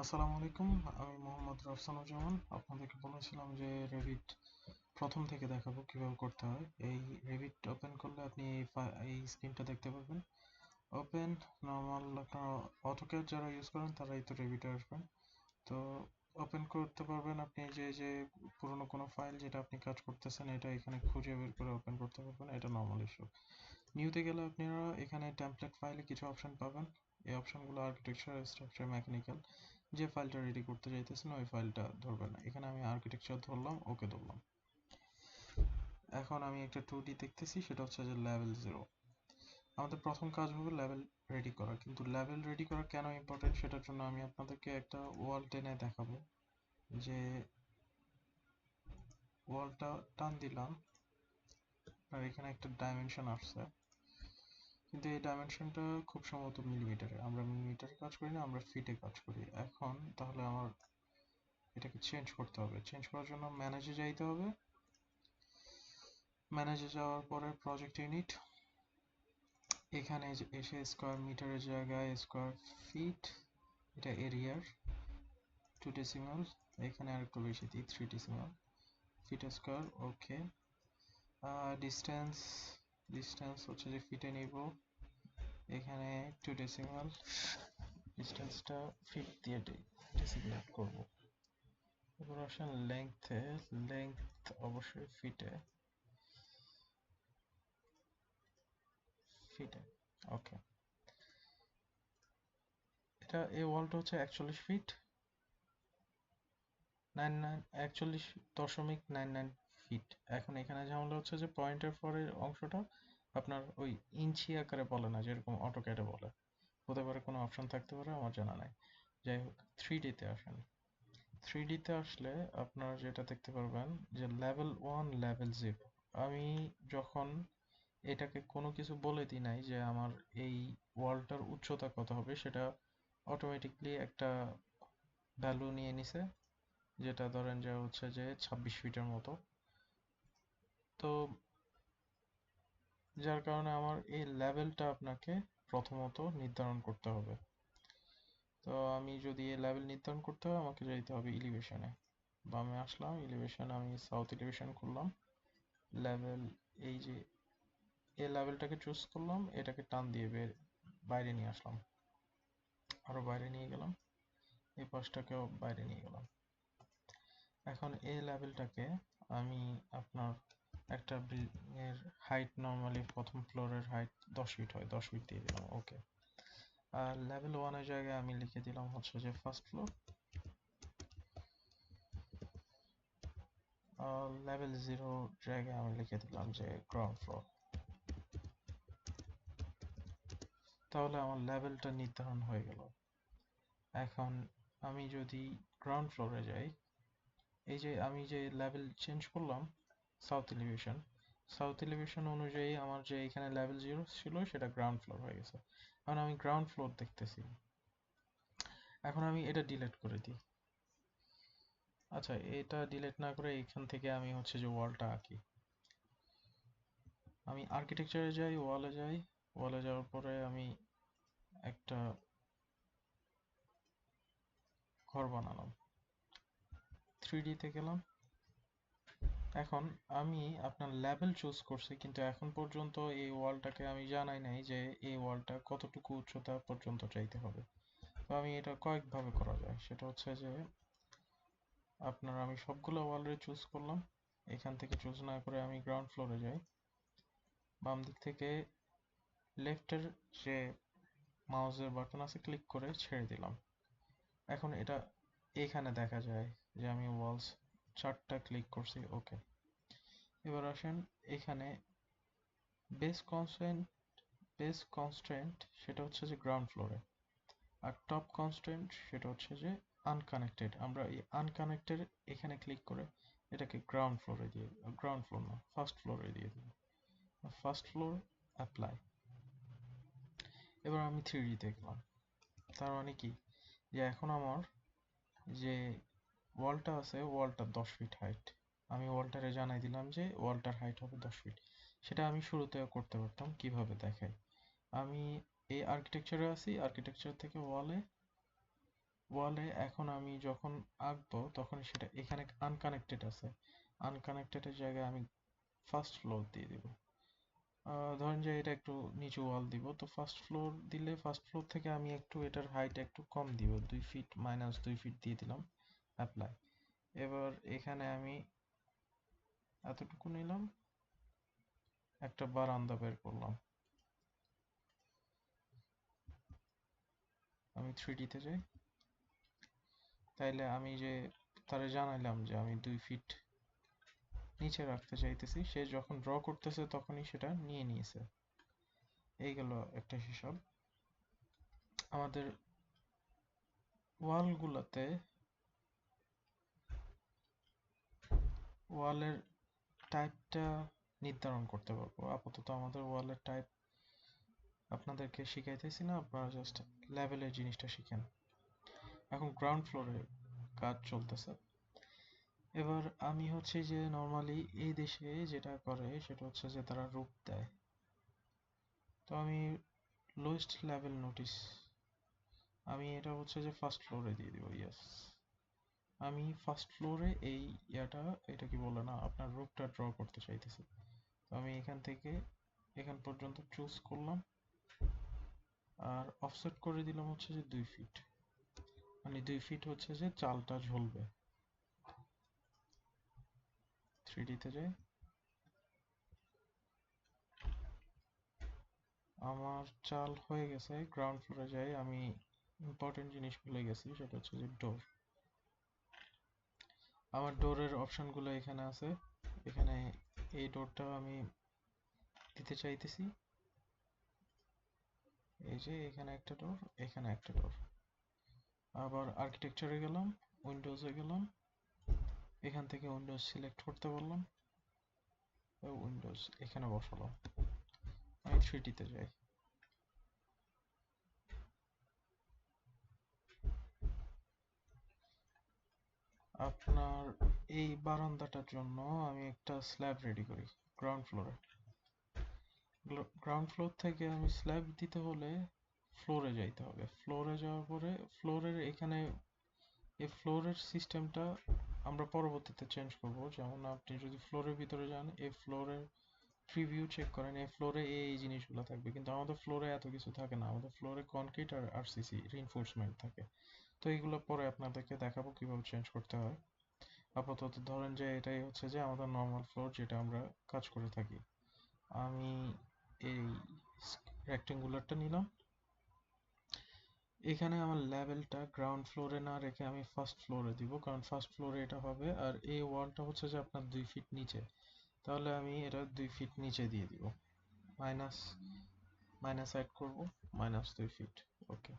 আসসালামু আলাইকুম। আমি মোহাম্মদ রাফসানুজ্জামান। আপনাদেরকে বলেছিলাম যে রেভিট প্রথম থেকে দেখাবো কিভাবে করতে হয়। এই রেভিট ওপেন করলে আপনি এই স্ক্রিনটা দেখতে পাবেন। ওপেন নর্মাল আপনার অটোক্যাড যারা ইউজ করেন তারাই তো রেভিটে আসবেন। তো ওপেন করতে পারবেন আপনি যে পুরনো কোনো ফাইল যেটা আপনি কাজ করতেছেন এটা এখানে খুঁজে বের করে ওপেন করতে পারবেন। এটা নর্মাল ইস্যু। নিউতে গেলে আপনারা এখানে টেমপ্লেট ফাইলে কিছু অপশন পাবেন। এই অপশনগুলো আর্কিটেকচার, স্ট্রাকচার, মেকানিক্যাল, যে ফাইলটা রেডি করতে চাইতেছেন ওই ফাইলটা ধরবেন না। এখানে আমি আর্কিটেকচার ধরলাম, ওকে ধরলাম। এখন আমি একটা 2D দেখতেছি, সেটা হচ্ছে যে লেভেল 0। আমাদের প্রথম কাজ হবে লেভেল রেডি করা, কিন্তু লেভেল রেডি করা কেন ইম্পর্টেন্ট সেটার জন্য আমি আপনাদেরকে একটা ওয়াল টেনে দেখাবো। যে ওয়ালটা টান দিলাম আর এখানে একটা ডাইমেনশন আসছে, কিন্তু এই ডাইমেনশনটা খুব সম্ভবত মিলিমিটারে। আমরা মিলিমিটারে কাজ করি না, আমরা ফিটে কাজ করি। এখন তাহলে আমার এটাকে চেঞ্জ করতে হবে। চেঞ্জ করার জন্য ম্যানেজে যাইতে হবে। ম্যানেজে যাওয়ার পরে প্রজেক্ট ইউনিট, এখানে এসে স্কোয়ার মিটারের জায়গায় স্কোয়ার ফিট, এটা এরিয়ার 2 ডেসিমাল, এখানে আর একটু বেশি দিই 3 ডেসিমাল, ফিট স্কোয়ার। ওকে। ডিস্টেন্স, ডিস্টেন্স হচ্ছে যে ফিটে নিব, এখানে 2 ডেসিমাল, ডিস্টেন্সটা ফিট দিয়ে ডেসিগনেট করব। এবার আসেন লেংথে, লেংথ অবশ্যই ফিটে, ফিটে। ওকে। এটা এই ওয়ালটা হচ্ছে 41 ফিট, 41.99 ফিট। এখন এখানে ঝামেলা হচ্ছে যে পয়েন্টের পরের অংশটা আপনার ওই ইঞ্চি আকারে বলে না, যেরকম অটোক্যাডে বলে। হতে পারে কোনো অপশন থাকতে পারে, আমার জানা নাই। যাই হোক, 3D-তে আসেন। 3D-তে আসলে আপনারা যেটা দেখতে পারবেন যে লেভেল 1, লেভেল 0। আমি যখন এটাকে কোনো কিছু বলে দিই নাই যে আমার এই ওয়ালটার উচ্চতা কত হবে, সেটা অটোমেটিকলি একটা ভ্যালু নিয়ে নিছে, যেটা ধরেন যে হচ্ছে যে 26 ফিটের মতো। তো যার কারণে আমার এই লেভেলটা আপনাকে প্রথমত নির্ধারণ করতে হবে। তো আমি যদি এই লেভেল নির্ধারণ করতে হয়, আমাকে যেতে হবে এলিভেশনে। বামে আসলাম, এলিভেশনে আমি সাউথ এলিভেশন করলাম। লেভেল, এই যে এই লেভেলটাকে চুজ করলাম, এটাকে টান দিয়ে বাইরে নিয়ে আসলাম, আরো বাইরে নিয়ে গেলাম, এই পাশটাকেও বাইরে নিয়ে গেলাম। এখন এই লেভেলটাকে আমি আপনার একটা বিল্ডিং এর হাইট, নর্মালি প্রথম ফ্লোরের হাইট 10 ফিট হয়, 10 ফিট দিয়ে দিলাম। ওকে। আর লেভেল 1 এর জায়গায় আমি লিখে দিলাম হচ্ছে যে ফার্স্ট ফ্লোর। আর লেভেল 0 জায়গায় আমি লিখে দিলাম যে গ্রাউন্ড ফ্লোর। তাহলে আমার লেভেলটা নির্ধারণ হয়ে গেল। এখন আমি যদি গ্রাউন্ড ফ্লোরে যাই, এই যে আমি যে লেভেল চেঞ্জ করলাম, সাউথ এলিভেশন, সাউথ এলিভেশন অনুযায়ী আমার যে এখানে লেভেল 0 ছিল সেটা গ্রাউন্ড ফ্লোর হয়ে গেছে। এখন আমি গ্রাউন্ড ফ্লোর দেখতেছি। এখন আমি এটা ডিলিট করে দিই। আচ্ছা, এটা ডিলিট না করে এখান থেকে আমি হচ্ছে যে ওয়ালটা আঁকি। আমি আর্কিটেকচারে যাই, ওয়ালে যাই, ওয়ালে যাওয়ার পরে আমি একটা ঘর বানালাম, 3D-তে গেলাম। এখন আমি আপনার লেভেল চুজ করছি, কিন্তু এখন পর্যন্ত এই ওয়ালটাকে আমি জানাই নাই যে এই ওয়ালটা কতটুকু উচ্চতা পর্যন্ত চাইতে হবে। তো আমি এটা কয়েকভাবে করা যায়, সেটা হচ্ছে যে আপনার আমি সবগুলো ওয়ালে চুজ করলাম। এখান থেকে চুজ না করে আমি গ্রাউন্ড ফ্লোরে যাই, বাম দিক থেকে লেফটের যে মাউসের বাটন আছে ক্লিক করে ছেড়ে দিলাম। এখন এটা এখানে দেখা যায় যে আমি ওয়ালস 4টা ক্লিক করছি। ওকে। এবার আসেন এখানে বেস কনস্ট্যান্ট, বেস কনস্ট্যান্ট সেটা হচ্ছে যে গ্রাউন্ড ফ্লোরে, আর টপ কনস্ট্যান্ট সেটা হচ্ছে যে আনকানেক্টেড। আমরা এই আনকানেক্টেড এখানে ক্লিক করে এটাকে গ্রাউন্ড ফ্লোরে দিয়ে, গ্রাউন্ড ফ্লোর না, ফার্স্ট ফ্লোরে দিয়ে দিব। First floor, apply. এবার আমি 3D-তে গেলাম। তার মানে কি, যে এখন আমার যে ওয়ালটা আছে, ওয়ালটা 10 ফিট হাইট। আমি ওয়ালটারে জানাই দিলাম যে ওয়ালটার হাইট হবে 10 ফিট। সেটা আমি শুরুতেও করতে পারতাম, কিভাবে দেখাই। আমি এই আর্কিটেকচারে আছি, আর্কিটেকচার থেকে ওয়ালে ওয়ালে এখন আমি যখন আঁকবো তখন সেটা এখানে আনকানেক্টেড আছে, আনকানেক্টেডের জায়গায় আমি ফার্স্ট ফ্লোর দিয়ে দিব। ধরেন যে এটা একটু নিচু ওয়াল দিব, তো ফার্স্ট ফ্লোর দিলে ফার্স্ট ফ্লোর থেকে আমি একটু এটার হাইট একটু কম দিব, 2 ফিট -2 ফিট দিয়ে দিলাম, অ্যাপ্লাই। এবার এখানে আমি এতটুকু নিলাম, একটা বারান্দা বের করলাম। আমি 3D তে যাই, তাইলে আমি যে তারে জানাইলাম যে আমি 2 ফিট নিচে রাখতে চাইতেছি, সে যখন ড্র করতেছে তখনই সেটা নিয়ে নিয়েছে। এই গেল একটা হিসাব। আমাদের ওয়ালগুলোতে ওয়ালের টাইপটা নির্ধারণ করতে পারবো। আপাতত আমাদের ওয়ালের টাইপ আপনাদেরকে শিখাইতেছি না, আপনারা জাস্ট লেভেলের জিনিসটা শিখেন। এখন গ্রাউন্ড ফ্লোরে কাজ চলতেছে। এবার আমি হচ্ছে যে নর্মালি এই দেশে যেটা করে সেটা হচ্ছে যে তারা রূপ দেয়। তো আমি লোয়েস্ট লেভেল নোটিস, আমি এটা হচ্ছে যে ফার্স্ট ফ্লোরে দিয়ে দিব। ইয়েস, আমি ফার্স্ট ফ্লোরে এই এটা কি বলে না, আপনার রূপটা ড্র করতে চাইতেছি। তো আমি এখান থেকে এখান পর্যন্ত চুজ করলাম, আর অফসেট করে দিলাম হচ্ছে যে 2 ফিট, মানে 2 ফিট হচ্ছে যে চালটা ঝুলবে। 3D তে যাই, আমার চাল হয়ে গেছে। গ্রাউন্ড ফ্লোরে যাই, আমি ইম্পর্টেন্ট জিনিস ভুলে গেছি, সেটা হচ্ছে যে ডোর। আমার ডোরের অপশনগুলো এখানে আছে। এখানে এই ডোরটাও আমি দিতে চাইতেছি। এই যে এখানে একটা ডোর, এখানে একটা ডোর। আবার আর্কিটেকচারে গেলাম, উইন্ডোজে গেলাম, এখান থেকে উইন্ডোজ সিলেক্ট করতে বললাম, উইন্ডোজ এখানে বসালাম। আমি 3D তে যাই, আপনার এই বারান্দাটার জন্য আমি একটা স্ল্যাব রেডি করি গ্রাউন্ড ফ্লোরে। গ্রাউন্ড ফ্লোর থেকে আমি স্ল্যাব দিতে হলে ফ্লোরে যাইতে হবে। ফ্লোরে যাওয়ার পরে ফ্লোরের এখানে এই ফ্লোরের সিস্টেমটা আমরা পরবর্তীতে চেঞ্জ করব। যেমন আপনি যদি ফ্লোরের ভিতরে যান, এই ফ্লোরের প্রিভিউ চেক করেন, এই ফ্লোরে এই জিনিসগুলো থাকবে, কিন্তু আমাদের ফ্লোরে এত কিছু থাকে না। আমাদের ফ্লোরে কনক্রিট আর আরসিসি রিইনফোর্সমেন্ট থাকে। তো এইগুলো পরে আপনাদেরকে দেখাবো কিভাবে চেঞ্জ করতে হয়। আপাতত ধরেন যে এটাই হচ্ছে যে আমাদের নর্মাল ফ্লোর, যেটা আমরা কাজ করে থাকি। আমি এই রেক্টেঙ্গুলারটা নিলাম, এখানে আমার লেভেলটা গ্রাউন্ড ফ্লোরে না রেখে আমি ফার্স্ট ফ্লোরে দিব, কারণ ফার্স্ট ফ্লোরে এটা হবে। আর এই ওয়ালটা হচ্ছে যে আপনার 2 ফিট নিচে, তাহলে আমি এটা 2 ফিট নিচে দিয়ে দিব। মাইনাস মাইনাস অ্যাড করবো, -2 ফিট। ওকে,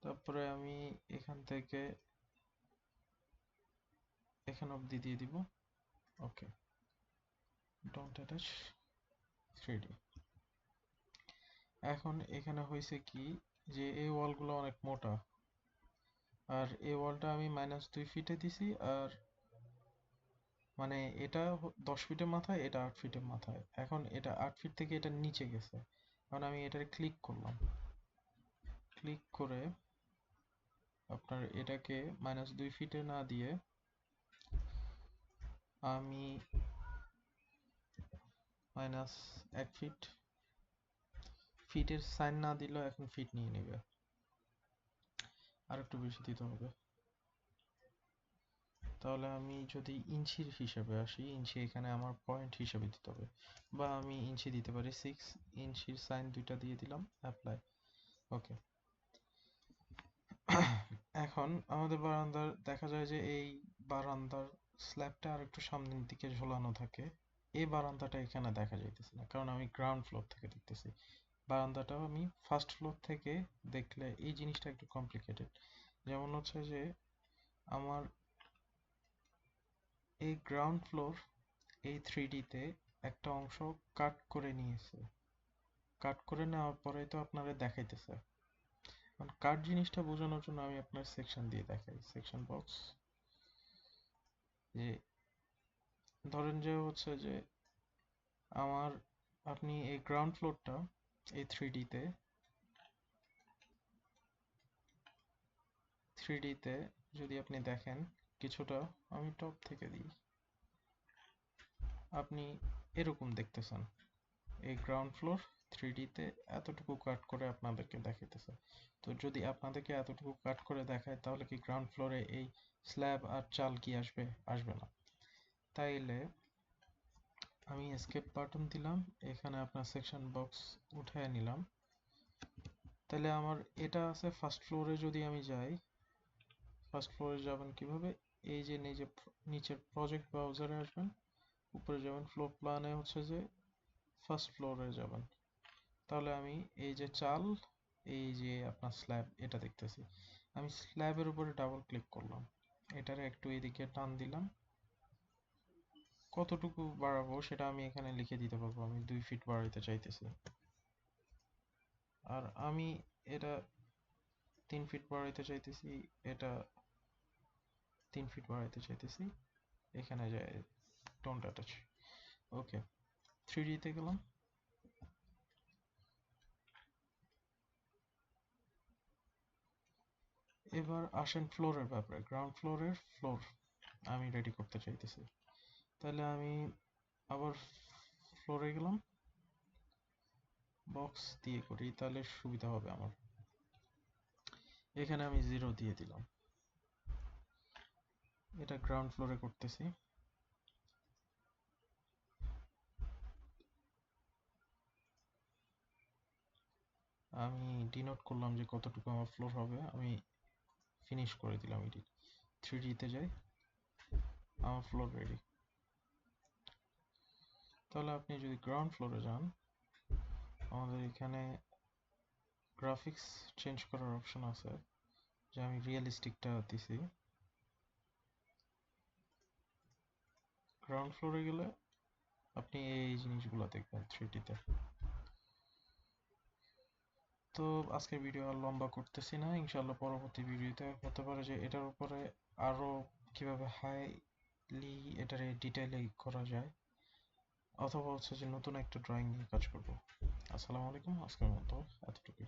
তারপরে আমি এখান থেকে এখান অবধি দিয়ে দিব। ওকে, ডোন্ট অ্যাটাচ 3D। এখন এখানে হয়েছে কি, যে এই ওয়ালগুলো অনেক মোটা, আর এই ওয়ালটা আমি -2 ফিটে দিছি, আর মানে এটা 10 ফিটের মাথায়, এটা 8 ফিটের মাথায়। এখন এটা 8 ফিট থেকে এটা নিচে গেছে। এখন আমি এটাকে ক্লিক করলাম, ক্লিক করে আপনার এটাকে -2 ফিটে না দিয়ে আমি -1 ফিট, ফিটের সাইন না দিলেও এখন ফিট নিয়ে নেবে, আর একটু বেশি দিতে হবে। তাহলে আমি যদি ইঞ্চির হিসাবে আসি, ইঞ্চি এখানে আমার পয়েন্ট হিসাবে দিতে হবে, বা আমি ইঞ্চি দিতে পারি। 6 ইঞ্চির সাইন দুইটা দিয়ে দিলাম, অ্যাপ্লাই। ওকে, এখন আমাদের বারান্দার দেখা যায় যে এই বারান্দার স্ল্যাবটা আর একটু সামনের দিকে ঝোলানো থাকে। এই বারান্দাটা এখানে দেখা যাইতেছে না, কারণ আমি গ্রাউন্ড ফ্লোর থেকে দেখতেছি। বারান্দাটাও আমি ফার্স্ট ফ্লোর থেকে দেখলে এই জিনিসটা একটু কমপ্লিকেটেড। যেমন হচ্ছে যে আমার এই গ্রাউন্ড ফ্লোর এই 3D-তে একটা অংশ কাট করে নিয়েছে। কাট করে নেওয়ার পরে তো আপনারা দেখাইতেছে। এখন কাট জিনিসটা বোঝানোর জন্য আমি আপনার সেকশন দিয়ে দেখাই, সেকশন বক্স। যে ধরেন যে হচ্ছে যে আমার, আপনি এই গ্রাউন্ড ফ্লোরটা এই 3D-তে 3D তে যদি আপনি দেখেন কিছুটা, আমি টপ থেকে দিই, আপনি এরকম দেখতেছেন এই গ্রাউন্ড ফ্লোর 3D তে এতটুকু কাট করে আপনাদেরকে দেখাইতেছে। তো যদি আপনাদেরকে এতটুকু কাট করে দেখায় তাহলে কি গ্রাউন্ড ফ্লোরে এই স্ল্যাব আর চাল কি আসবে? আসবে না। তাইলে আমি এসকেপ বাটন দিলাম, এখানে আপনার সেকশন বক্স উঠায় নিলাম। তাহলে আমার এটা আছে ফার্স্ট ফ্লোরে। যদি আমি যাই, ফার্স্ট ফ্লোরে যাবেন কিভাবে? এই যে নিচের প্রজেক্ট ব্রাউজারে আসবেন, উপরে যাবেন, ফ্লোর প্ল্যানে হচ্ছে যে ফার্স্ট ফ্লোরে যাবেন। তাহলে আমি এই যে চাল, এই যে আপনার স্ল্যাব, এটা দেখতেছি। আমি স্ল্যাবের উপরে ডাবল ক্লিক করলাম, এটারে একটু এদিকে টান দিলাম। কতটুকু বাড়াবো সেটা আমি এখানে লিখে দিতে পারবো, আমি 2 ফিট বাড়াইতে চাইতেছি। আর আমি এটা 3 ফিট বাড়াইতে চাইতেছি, এটা 3 ফিট বাড়াইতে চাইতেছি। এখানে যায় ডোন্ট অ্যাটাচ। ওকে, 3D তে গেলাম। এবার আসেন ফ্লোরের ব্যাপারে। গ্রাউন্ড ফ্লোরের ফ্লোর আমি রেডি করতে চাইতেছি। তাহলে আমি আবার ফ্লোরে গেলাম, বক্স দিয়ে করি তাহলে সুবিধা হবে আমার। এখানে আমি 0 দিয়ে দিলাম। এটা গ্রাউন্ড ফ্লোরে করতেছি। আমি ডিনোট করলাম যে কতটুকু আমার ফ্লোর হবে, আমি ফিনিশ করে দিলাম এডিট। 3D তে যাই, আমার ফ্লোর রেডি। তাহলে আপনি যদি গ্রাউন্ড ফ্লোরে যান, আমাদের এখানে গ্রাফিক্স চেঞ্জ করার অপশন আছে, যে আমি রিয়েলিস্টিকটা দিছি। গ্রাউন্ড ফ্লোরে গেলে আপনি এই জিনিসগুলো দেখবেন 3D তে। তো আজকের ভিডিও আর লম্বা করতেছি না, ইনশাল্লাহ পরবর্তী ভিডিওতে হতে পারে যে এটার উপরে আরো কিভাবে হাইলি এটারে ডিটেইলে করা যায়, অথবা হচ্ছে যে নতুন একটা ড্রয়িং নিয়ে কাজ করব। আসসালামু আলাইকুম, আজকের মতো এতটুকুই।